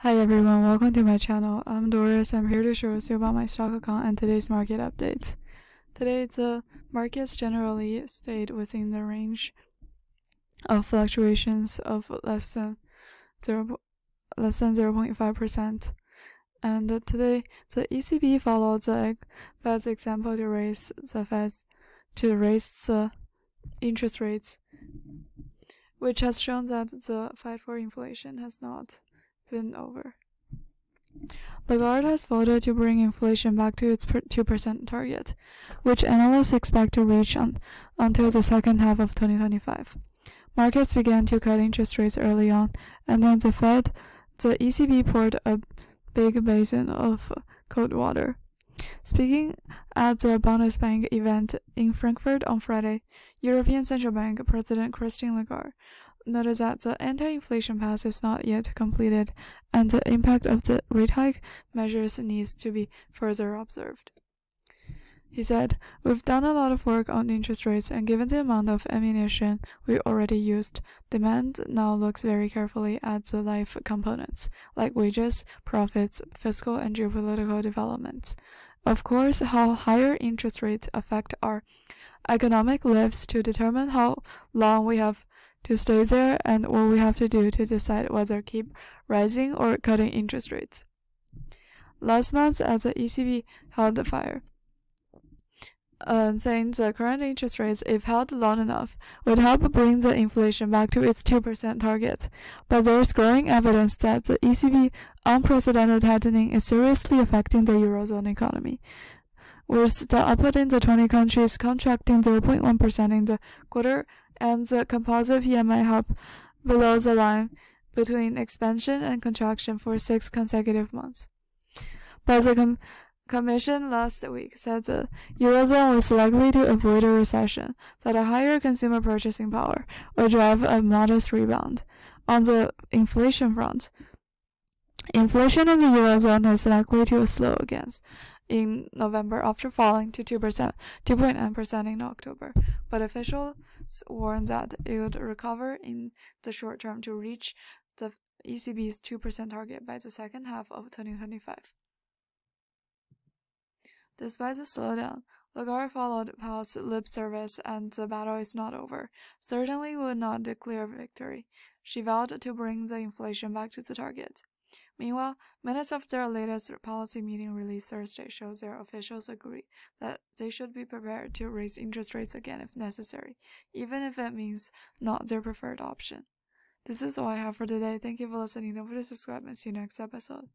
Hi everyone, welcome to my channel. I'm Doris. I'm here to show you about my stock account and today's market updates. Today, the markets generally stayed within the range of fluctuations of less than 0.5%. And today, the ECB followed the Fed's example to raise the interest rates, which has shown that the fight for inflation has not been over. Lagarde has voted to bring inflation back to its 2% target, which analysts expect to reach until the second half of 2025. Markets began to cut interest rates early on, and then the ECB poured a big basin of cold water. Speaking at the Bundesbank event in Frankfurt on Friday, European Central Bank President Christine Lagarde noted that the anti-inflation path is not yet completed, and the impact of the rate hike measures needs to be further observed. He said, "We've done a lot of work on interest rates, and given the amount of ammunition we already used, demand now looks very carefully at the life components, like wages, profits, fiscal and geopolitical developments. Of course, how higher interest rates affect our economic lives to determine how long we have to stay there and what we have to do to decide whether keep rising or cutting interest rates." Last month, as the ECB held the fire, saying the current interest rates, if held long enough, would help bring the inflation back to its 2% target. But there is growing evidence that the ECB unprecedented tightening is seriously affecting the Eurozone economy, with the output in the 20 countries contracting 0.1% in the quarter, and the composite PMI held below the line between expansion and contraction for 6 consecutive months. But the Commission last week said the Eurozone was likely to avoid a recession, that a higher consumer purchasing power would drive a modest rebound. On the inflation front, inflation in the Eurozone is likely to slow again in November after falling to 2.9% in October, but officials warn that it would recover in the short term to reach the ECB's 2% target by the second half of 2025. Despite the slowdown, Lagarde followed Powell's lip service, and the battle is not over. Certainly would not declare victory. She vowed to bring the inflation back to the target. Meanwhile, minutes of their latest policy meeting released Thursday shows their officials agree that they should be prepared to raise interest rates again if necessary, even if it means not their preferred option. This is all I have for today. Thank you for listening. Don't forget to subscribe and see you next episode.